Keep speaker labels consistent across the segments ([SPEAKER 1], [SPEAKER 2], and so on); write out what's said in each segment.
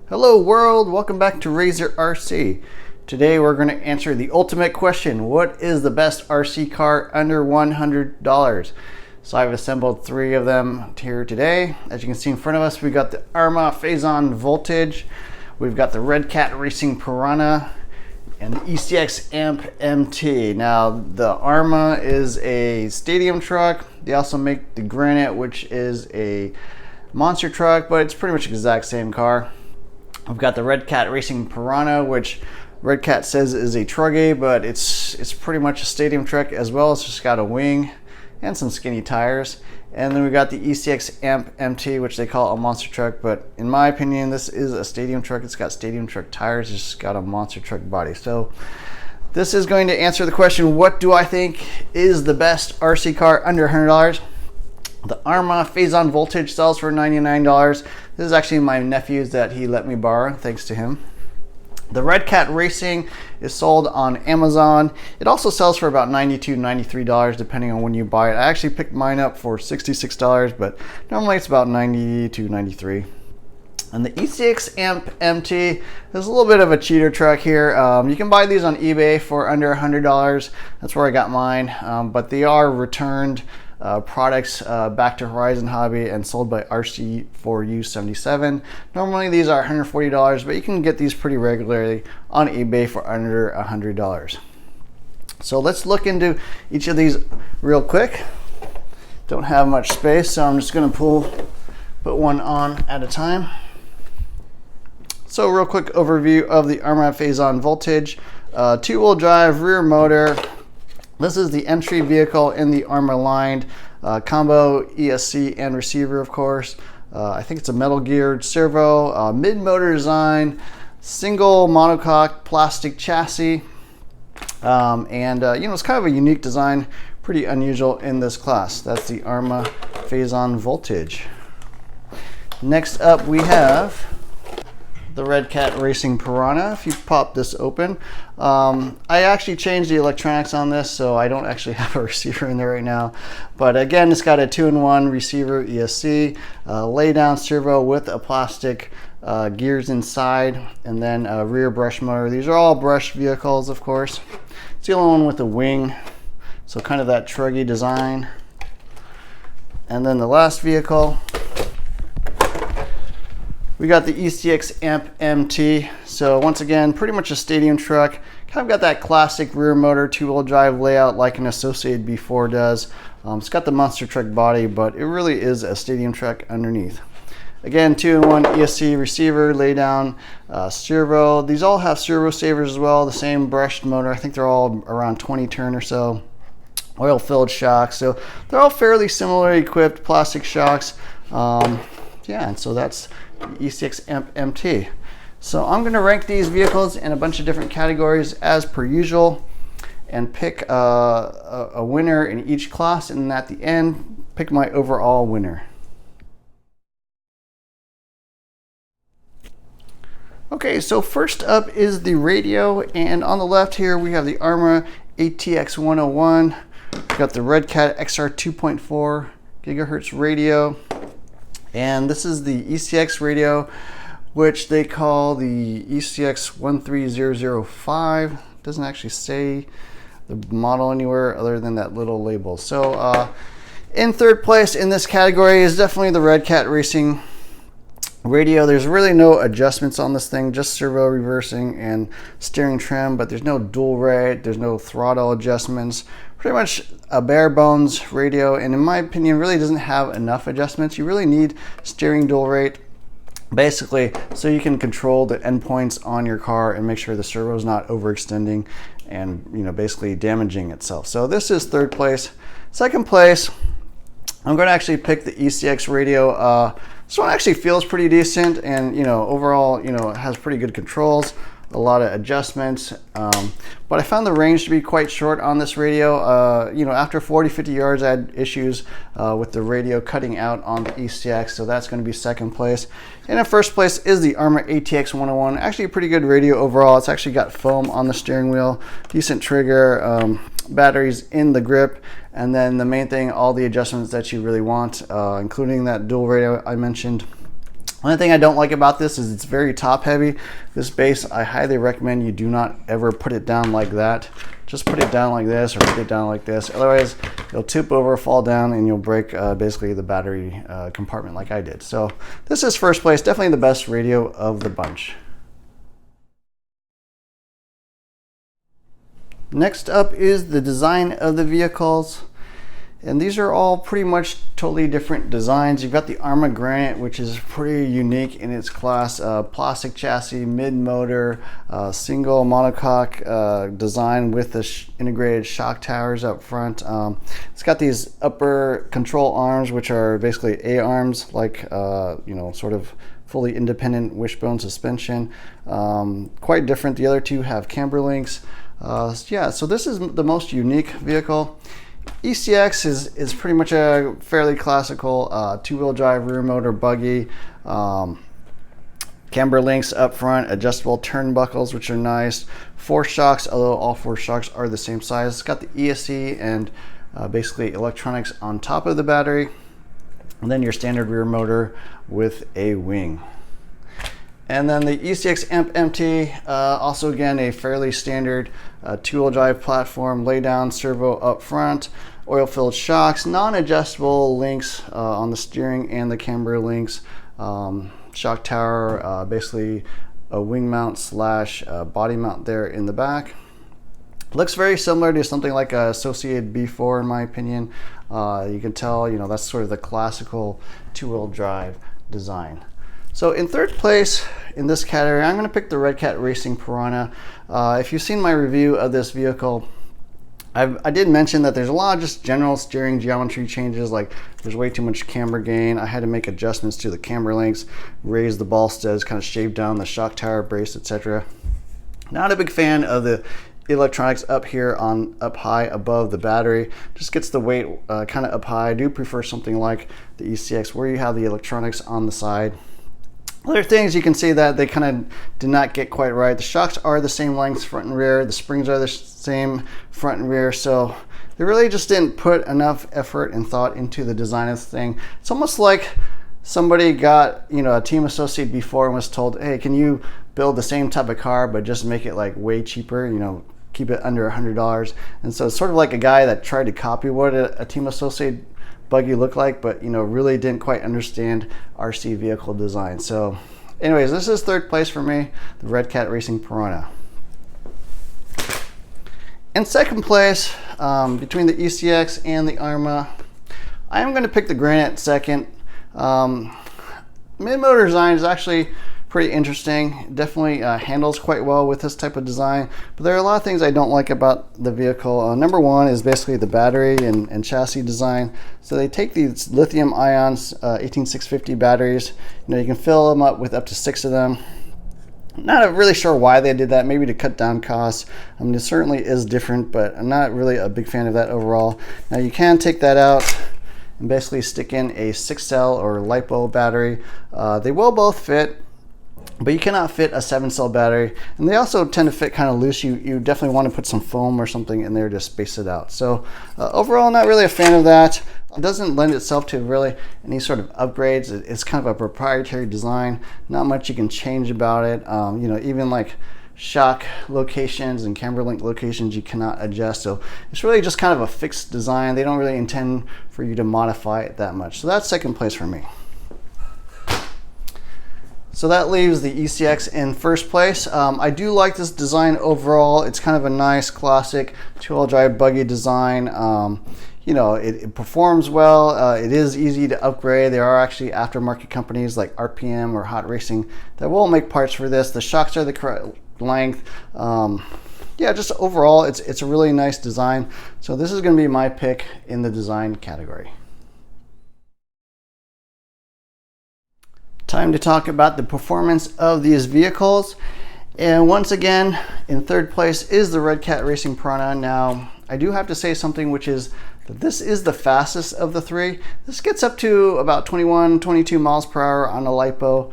[SPEAKER 1] Hello world, welcome back to Razor RC. Today we're going to answer the ultimate question. What is the best RC car under $100? So I've assembled three of them here today. As you can see in front of us, we've got the Arrma Fazon Voltage, we've got the Redcat Racing Piranha, and the ECX Amp MT. Now the Arrma is a stadium truck. They also make the Granite, which is a monster truck, but it's pretty much the exact same car. We've got the Redcat Racing Piranha, which Redcat says is a truggy, but it's pretty much a stadium truck as well. It's just got a wing and some skinny tires. And then we got the ECX Amp MT, which they call a monster truck, but in my opinion, this is a stadium truck. It's got stadium truck tires, it's just got a monster truck body. So this is going to answer the question, what do I think is the best RC car under $100? The Arrma Fazon Voltage sells for $99. This is actually my nephew's that he let me borrow, thanks to him. The Redcat Racing is sold on Amazon. It also sells for about $92, $93 depending on when you buy it. I actually picked mine up for $66, but normally it's about $90 to $93. And the ECX Amp MT is a little bit of a cheater truck here. You can buy these on eBay for under $100. That's where I got mine, but they are returned products back to Horizon Hobby and sold by RC4U77. Normally these are $140, but you can get these pretty regularly on eBay for under $100. So let's look into each of these real quick. Don't have much space, so I'm just going to put one on at a time. So real quick overview of the Arrma Fazon Voltage. Two-wheel drive, rear motor. This is the entry vehicle in the Arrma line, combo ESC and receiver, of course. I think it's a metal geared servo, mid-motor design, single monocoque plastic chassis, and it's kind of a unique design, pretty unusual in this class. That's the Arrma Fazon Voltage. Next up we have the Redcat Racing Piranha. If you pop this open, I actually changed the electronics on this, so I don't actually have a receiver in there right now. But again, it's got a 2-in-1 receiver ESC, lay down servo with a plastic gears inside, and then a rear brush motor. These are all brushed vehicles, of course. It's the only one with a wing, so kind of that truggy design. And then the last vehicle, we got the ECX Amp MT. So once again, pretty much a stadium truck. Kind of got that classic rear motor, two-wheel drive layout like an Associated B4 does. It's got the monster truck body, but it really is a stadium truck underneath. Again, 2-in-1 ESC receiver, lay down servo. These all have servo savers as well, the same brushed motor. I think they're all around 20 turn or so. Oil-filled shocks. So they're all fairly similarly equipped, plastic shocks. Yeah, and so that's ECX Amp MT. So I'm going to rank these vehicles in a bunch of different categories as per usual and pick a winner in each class, and at the end pick my overall winner. Okay, so first up is the radio, and on the left here we have the Arrma ATX 101. We've got the Redcat XR 2.4 gigahertz radio. And this is the ECX radio, which they call the ECX 13005. Doesn't actually say the model anywhere other than that little label. So in third place in this category is definitely the Redcat Racing radio. There's really no adjustments on this thing, just servo reversing and steering trim, but there's no dual rate, there's no throttle adjustments. Pretty much a bare bones radio, and in my opinion really doesn't have enough adjustments. You really need steering dual rate basically so you can control the endpoints on your car and make sure the servo is not overextending and basically damaging itself. So this is third place. Second place, I'm going to actually pick the ECX radio. This one actually feels pretty decent, and overall it has pretty good controls, a lot of adjustments, but I found the range to be quite short on this radio. After 40-50 yards I had issues with the radio cutting out on the ECX, so that's going to be second place. And in first place is the Arrma ATX 101. Actually a pretty good radio overall. It's actually got foam on the steering wheel, decent trigger, batteries in the grip, and then the main thing, all the adjustments that you really want, including that dual radio I mentioned. Only thing I don't like about this is it's very top heavy. This base, I highly recommend you do not ever put it down like that. Just put it down like this or put it down like this. Otherwise, you'll tip over, fall down, and you'll break basically the battery compartment like I did. So this is first place, definitely the best radio of the bunch. Next up is the design of the vehicles. And these are all pretty much totally different designs. You've got the Arrma Granite, which is pretty unique in its class. Plastic chassis, mid-motor, single monocoque design with the integrated shock towers up front. It's got these upper control arms, which are basically A-arms, like, you know, sort of fully independent wishbone suspension. Quite different. The other two have camber links. Yeah, so this is the most unique vehicle. ECX is pretty much a fairly classical two-wheel drive rear motor buggy. Camber links up front, adjustable turnbuckles, which are nice. 4 shocks, although all 4 shocks are the same size. It's got the ESC and basically electronics on top of the battery. And then your standard rear motor with a wing. And then the ECX Amp MT, also again a fairly standard two-wheel drive platform, lay down servo up front, oil-filled shocks, non-adjustable links on the steering and the camber links, shock tower, basically a wing mount slash body mount there in the back. Looks very similar to something like a Associated B4 in my opinion. You can tell, you know, that's sort of the classical two-wheel drive design. So in third place in this category, I'm going to pick the Redcat Racing Piranha. If you've seen my review of this vehicle, I did mention that there's a lot of just general steering geometry changes, like there's way too much camber gain. I had to make adjustments to the camber links, raise the ball studs, kind of shave down the shock tower brace, etc. Not a big fan of the electronics up here on up high above the battery. Just gets the weight kind of up high. I do prefer something like the ECX where you have the electronics on the side. Other things you can see that they kind of did not get quite right. The shocks are the same lengths front and rear. The springs are the same front and rear. So they really just didn't put enough effort and thought into the design of the thing. It's almost like somebody got, you know, a team associate before and was told, hey, can you build the same type of car but just make it like way cheaper, you know, keep it under $100. And so it's sort of like a guy that tried to copy what a team associate buggy looked like, but you know, really didn't quite understand RC vehicle design. So anyways, this is third place for me, the Redcat Racing Piranha. In second place, between the ECX and the Arrma, I am going to pick the Granite second. Mid-motor design is actually pretty interesting. Definitely handles quite well with this type of design, but there are a lot of things I don't like about the vehicle. Number one is basically the battery and chassis design. So they take these lithium ions 18650 batteries, you know, you can fill them up with up to 6 of them. Not really sure why they did that, maybe to cut down costs. I mean, it certainly is different, but I'm not really a big fan of that overall. Now you can take that out and basically stick in a 6-cell or LiPo battery. They will both fit, but you cannot fit a 7-cell battery, and they also tend to fit kind of loose. You definitely want to put some foam or something in there to space it out. So overall, not really a fan of that. It doesn't lend itself to really any sort of upgrades. It's kind of a proprietary design. Not much you can change about it. You know, even like shock locations and camber link locations you cannot adjust. So it's really just kind of a fixed design. They don't really intend for you to modify it that much. So that's second place for me. So that leaves the ECX in first place. I do like this design overall. It's kind of a nice classic two-wheel drive buggy design. You know, it performs well. It is easy to upgrade. There are actually aftermarket companies like RPM or Hot Racing that will make parts for this. The shocks are the correct length. Yeah, just overall, it's a really nice design. So this is going to be my pick in the design category. Time to talk about the performance of these vehicles. And once again, in third place is the Redcat Racing Piranha. Now, I do have to say something, which is that this is the fastest of the three. This gets up to about 21, 22 miles per hour on a LiPo.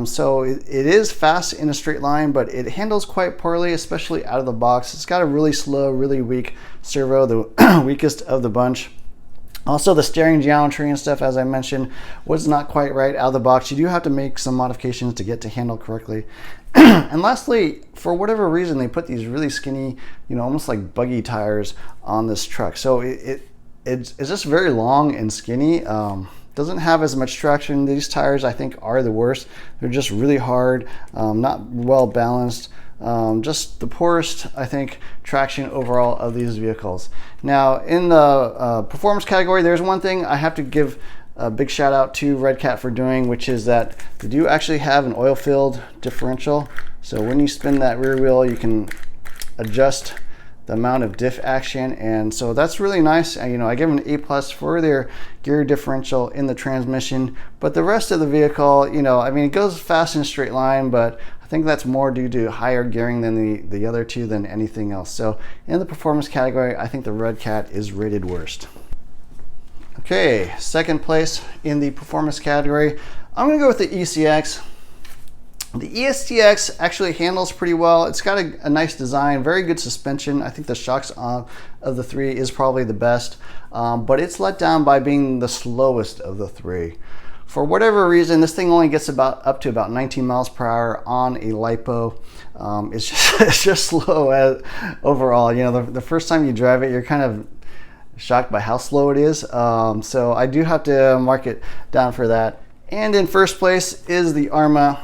[SPEAKER 1] So it is fast in a straight line, but it handles quite poorly, especially out of the box. It's got a really slow, really weak servo, the weakest of the bunch. Also, the steering geometry and stuff, as I mentioned, was not quite right out of the box. You do have to make some modifications to get to handle correctly. And lastly, for whatever reason, they put these really skinny, almost like buggy tires on this truck. So it's just very long and skinny. Doesn't have as much traction. These tires, I think, are the worst. They're just really hard, not well balanced. Just the poorest, I think, traction overall of these vehicles. Now, in the performance category, there's one thing I have to give a big shout out to Redcat for doing, which is that they do actually have an oil-filled differential. So when you spin that rear wheel, you can adjust the amount of diff action, and so that's really nice. I give them an A+ for their gear differential in the transmission, but the rest of the vehicle, it goes fast in a straight line, but I think that's more due to higher gearing than the other two than anything else. So in the performance category, I think the Redcat is rated worst. Okay, second place in the performance category, I'm gonna go with the ECX. The ECX actually handles pretty well. It's got a nice design, very good suspension. I think the shocks of the three is probably the best, but it's let down by being the slowest of the three. For whatever reason, this thing only gets up to about 19 miles per hour on a LiPo. It's just slow overall. The first time you drive it, you're kind of shocked by how slow it is. So I do have to mark it down for that. And in first place is the Arrma.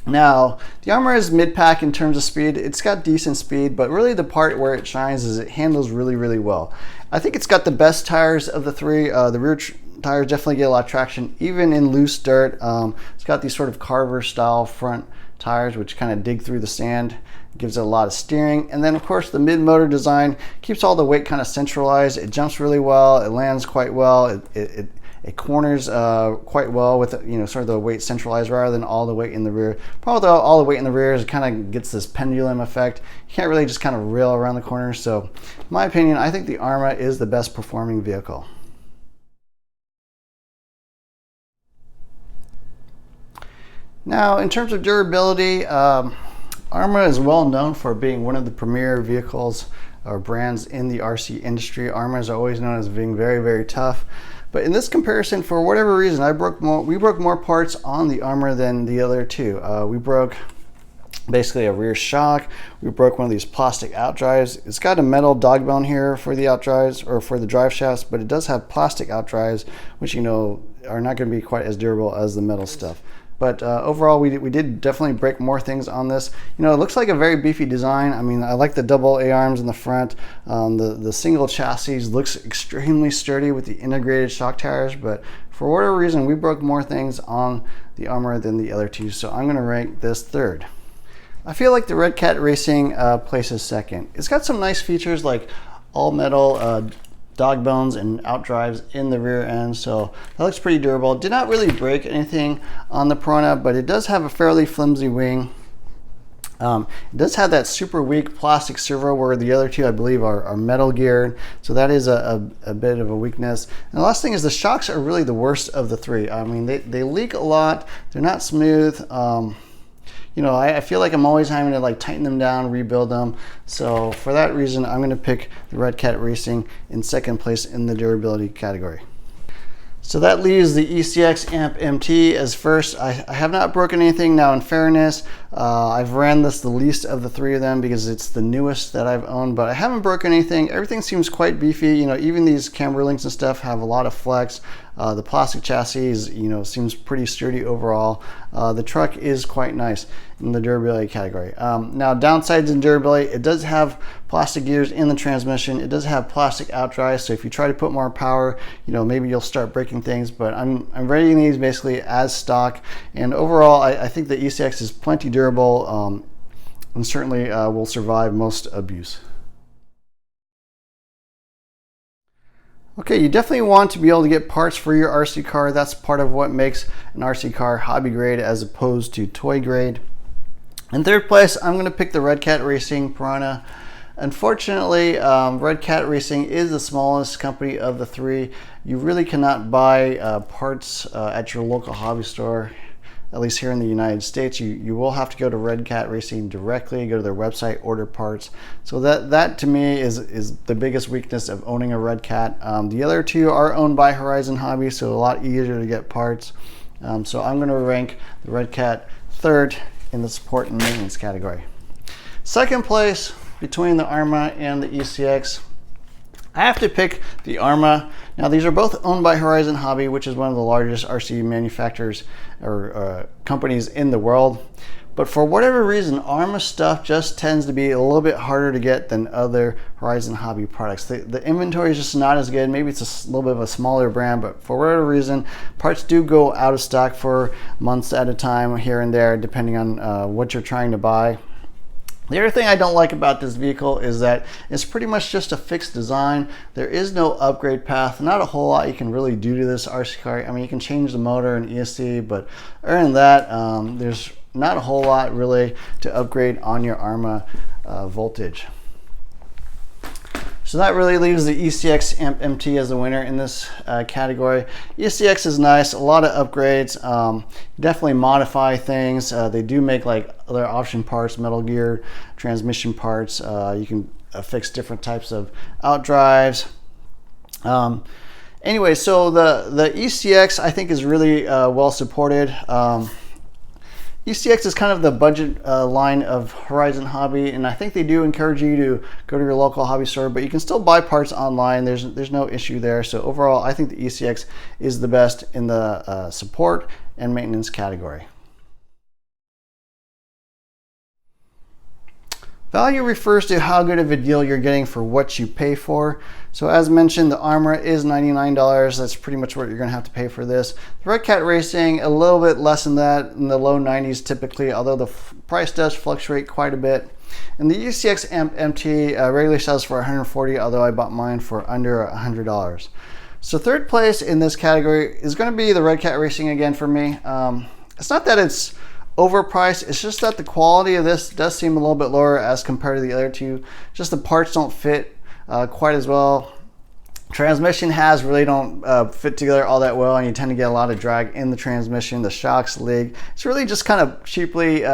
[SPEAKER 1] Now, the Arrma is mid-pack in terms of speed. It's got decent speed, but really the part where it shines is it handles really, really well. I think it's got the best tires of the three. The rear tires definitely get a lot of traction, even in loose dirt. It's got these sort of Carver style front tires, which kind of dig through the sand, gives it a lot of steering. And then of course the mid-motor design keeps all the weight kind of centralized. It jumps really well, it lands quite well, it corners quite well with sort of the weight centralized rather than all the weight in the rear. Probably all the weight in the rear is kind of gets this pendulum effect. You can't really just kind of rail around the corners. So in my opinion, I think the Arrma is the best performing vehicle. Now, in terms of durability, Arrma is well known for being one of the premier vehicles or brands in the RC industry. Arrma is always known as being very, very tough. But in this comparison, for whatever reason, we broke more parts on the Arrma than the other two. We broke basically a rear shock. We broke one of these plastic outdrives. It's got a metal dog bone here for the outdrives or for the drive shafts, but it does have plastic outdrives, which are not going to be quite as durable as the metal stuff. But overall, we did definitely break more things on this. It looks like a very beefy design. I like the double A-arms in the front. The single chassis looks extremely sturdy with the integrated shock tires, but for whatever reason, we broke more things on the Arrma than the other two, so I'm gonna rank this third. I feel like the Redcat Racing places second. It's got some nice features like all metal dog bones and outdrives in the rear end, so that looks pretty durable. Did not really break anything on the Piranha, but it does have a fairly flimsy wing. It does have that super weak plastic servo where the other two, I believe, are metal geared, so that is a bit of a weakness. And the last thing is the shocks are really the worst of the three. They leak a lot, they're not smooth. I feel like I'm always having to tighten them down, rebuild them. So for that reason, I'm going to pick the Redcat Racing in second place in the durability category. So that leaves the ECX Amp MT as first. I have not broken anything. Now, in fairness, I've ran this the least of the three of them because it's the newest that I've owned, but I haven't broken anything. Everything seems quite beefy. Even these camber links and stuff have a lot of flex. The plastic chassis, seems pretty sturdy overall. The truck is quite nice in the durability category. Now, downsides in durability, it does have plastic gears in the transmission. It does have plastic outdrives, so if you try to put more power, maybe you'll start breaking things, but I'm rating these basically as stock. And overall, I think the ECX is plenty durable and certainly will survive most abuse. Okay, you definitely want to be able to get parts for your RC car. That's part of what makes an RC car hobby grade as opposed to toy grade. In third place, I'm going to pick the Redcat Racing Piranha. Unfortunately, Redcat Racing is the smallest company of the three. You really cannot buy parts at your local hobby store. at least here in the United States. You will have to go to Redcat Racing directly, go to their website, order parts. So that to me is the biggest weakness of owning a Redcat. The other two are owned by Horizon Hobby, so a lot easier to get parts. So I'm going to rank the Redcat third in the support and maintenance category. Second place between the Arrma and the ECX, I have to pick the Arrma. Now these are both owned by Horizon Hobby, which is one of the largest RC manufacturers or companies in the world. But for whatever reason, Arrma stuff just tends to be a little bit harder to get than other Horizon Hobby products. The inventory is just not as good. Maybe it's a little bit of a smaller brand, but for whatever reason, parts do go out of stock for months at a time here and there, depending on what you're trying to buy. The other thing I don't like about this vehicle is that it's pretty much just a fixed design. There is no upgrade path, not a whole lot you can really do to this RC car. I mean, you can change the motor and ESC, but other than that, there's not a whole lot really to upgrade on your Arrma Voltage. So that really leaves the ECX Amp MT as the winner in this category. ECX is nice, a lot of upgrades. Definitely modify things. They do make like other option parts, metal gear, transmission parts. You can fix different types of out drives. Anyway, so the ECX I think is really well supported. ECX is kind of the budget line of Horizon Hobby, and I think they do encourage you to go to your local hobby store, but you can still buy parts online. There's no issue there. So overall, I think the ECX is the best in the support and maintenance category. Value refers to how good of a deal you're getting for what you pay for. So as mentioned, the Arrma is $99. That's pretty much what you're going to have to pay for this. The Redcat Racing, a little bit less than that, in the low 90s typically, although the price does fluctuate quite a bit. And the ECX Amp MT regularly sells for $140, although I bought mine for under $100. So third place in this category is going to be the Redcat Racing again for me. It's not that it's overpriced, it's just that the quality of this does seem a little bit lower as compared to the other two. Just the parts don't fit quite as well. Transmission really don't fit together all that well, and you tend to get a lot of drag in the transmission. The shocks leak. It's really just kind of cheaply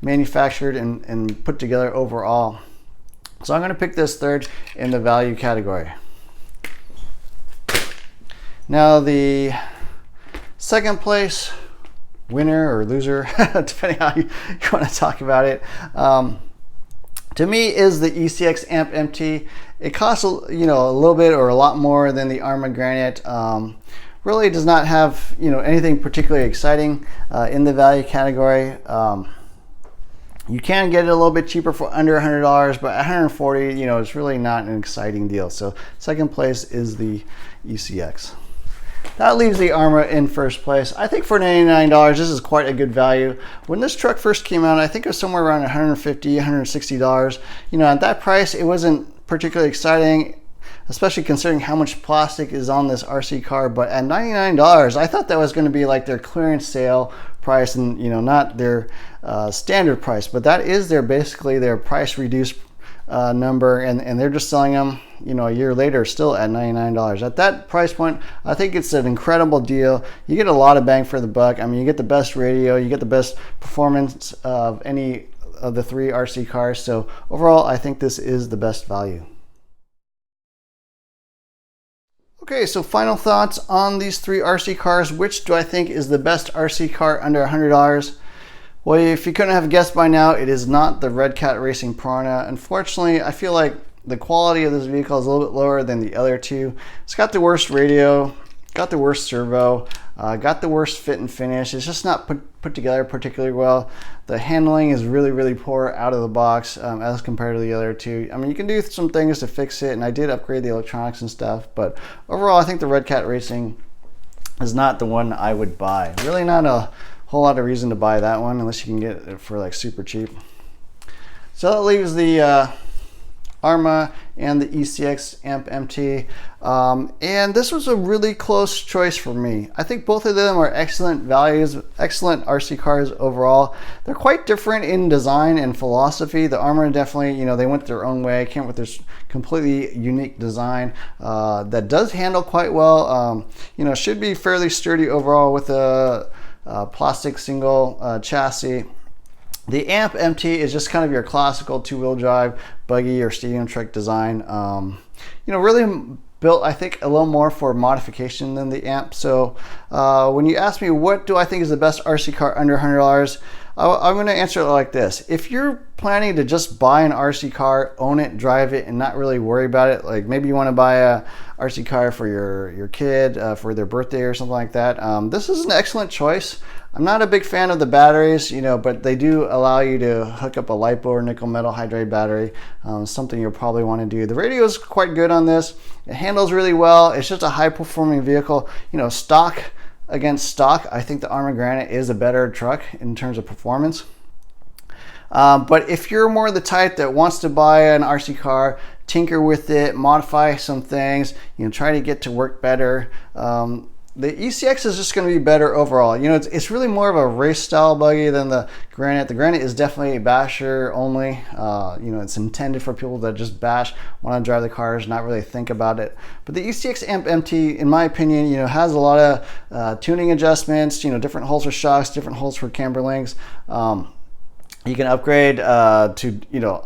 [SPEAKER 1] manufactured and put together overall. So I'm going to pick this third in the value category. Now the second place winner or loser, depending how you want to talk about it, to me is the ECX Amp MT. It costs a little bit or a lot more than the Arrma Granite. Really does not have anything particularly exciting in the value category. You can get it a little bit cheaper for under $100, but at $140, it's really not an exciting deal. So second place is the ECX. That leaves the Arrma in first place. I think for $99, this is quite a good value. When this truck first came out, I think it was somewhere around $150, $160. At that price, it wasn't particularly exciting, especially considering how much plastic is on this RC car. But at $99, I thought that was going to be like their clearance sale price and not their standard price. But that is basically their price reduced number, and they're just selling them a year later still at $99. At that price point, I think it's an incredible deal. You get a lot of bang for the buck. I mean, you get the best radio, you get the best performance of any of the three RC cars. So overall, I think this is the best value. Okay, so final thoughts on these three RC cars. Which do I think is the best RC car under $100? Well, if you couldn't have guessed by now, it is not the Redcat Racing Piranha. Unfortunately, I feel like the quality of this vehicle is a little bit lower than the other two. It's got the worst radio, got the worst servo, got the worst fit and finish. It's just not put together particularly well. The handling is really, really poor out of the box as compared to the other two. I mean, you can do some things to fix it, and I did upgrade the electronics and stuff, but overall, I think the Redcat Racing is not the one I would buy. Really not a whole lot of reason to buy that one unless you can get it for like super cheap. So that leaves the Arrma and the ECX Amp MT, and this was a really close choice for me. I think both of them are excellent values, excellent RC cars overall. They're quite different in design and philosophy. The Arrma definitely, they went their own way, came with this completely unique design that does handle quite well. Should be fairly sturdy overall with a plastic single chassis. The Amp MT is just kind of your classical two-wheel drive buggy or stadium truck design. Really built, I think, a little more for modification than the Amp. So when you ask me what do I think is the best RC car under $100, I'm going to answer it like this. If you're planning to just buy an RC car, own it, drive it, and not really worry about it, like maybe you want to buy a RC car for your kid for their birthday or something like that, this is an excellent choice. I'm not a big fan of the batteries, but they do allow you to hook up a LiPo or nickel metal hydride battery, something you'll probably want to do. The radio is quite good on this. It handles really well. It's just a high performing vehicle. Stock against stock, I think the Arrma Granite is a better truck in terms of performance. But if you're more the type that wants to buy an RC car, tinker with it, modify some things, try to get to work better, the ECX is just going to be better overall. It's really more of a race style buggy than the Granite. The Granite is definitely a basher only. It's intended for people that just bash, want to drive the cars, not really think about it. But the ECX Amp MT, in my opinion, has a lot of tuning adjustments, different holes for shocks, different holes for camber links. You can upgrade to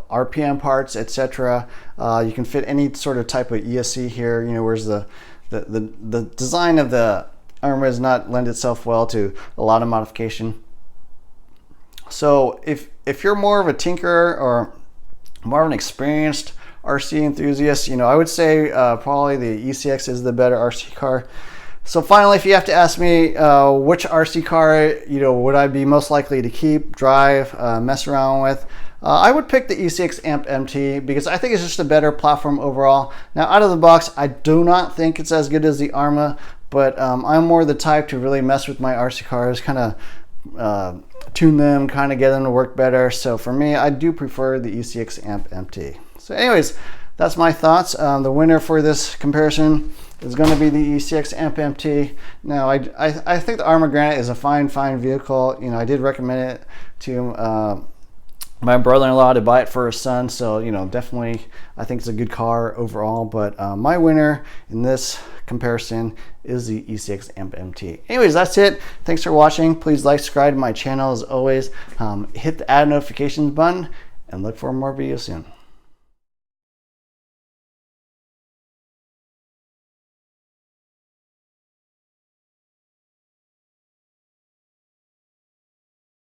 [SPEAKER 1] RPM parts, etc. You can fit any sort of type of ESC here. Whereas the design of the Arrma does not lend itself well to a lot of modification. So if you're more of a tinkerer or more of an experienced RC enthusiast, I would say probably the ECX is the better RC car. So finally, if you have to ask me which RC car would I be most likely to keep, drive, mess around with, I would pick the ECX Amp MT because I think it's just a better platform overall. Now, out of the box, I do not think it's as good as the Arrma, but I'm more the type to really mess with my RC cars, kind of tune them, kind of get them to work better. So for me, I do prefer the ECX Amp MT. So anyways, that's my thoughts. The winner for this comparison is going to be the ECX Amp MT. Now, I think the Arrma Granite is a fine vehicle. I did recommend it to my brother-in-law to buy it for his son, so definitely I think it's a good car overall. But my winner in this comparison is the ECX Amp MT. Anyways, that's it. Thanks for watching. Please like, subscribe to my channel as always. Hit the add notifications button and look for more videos soon.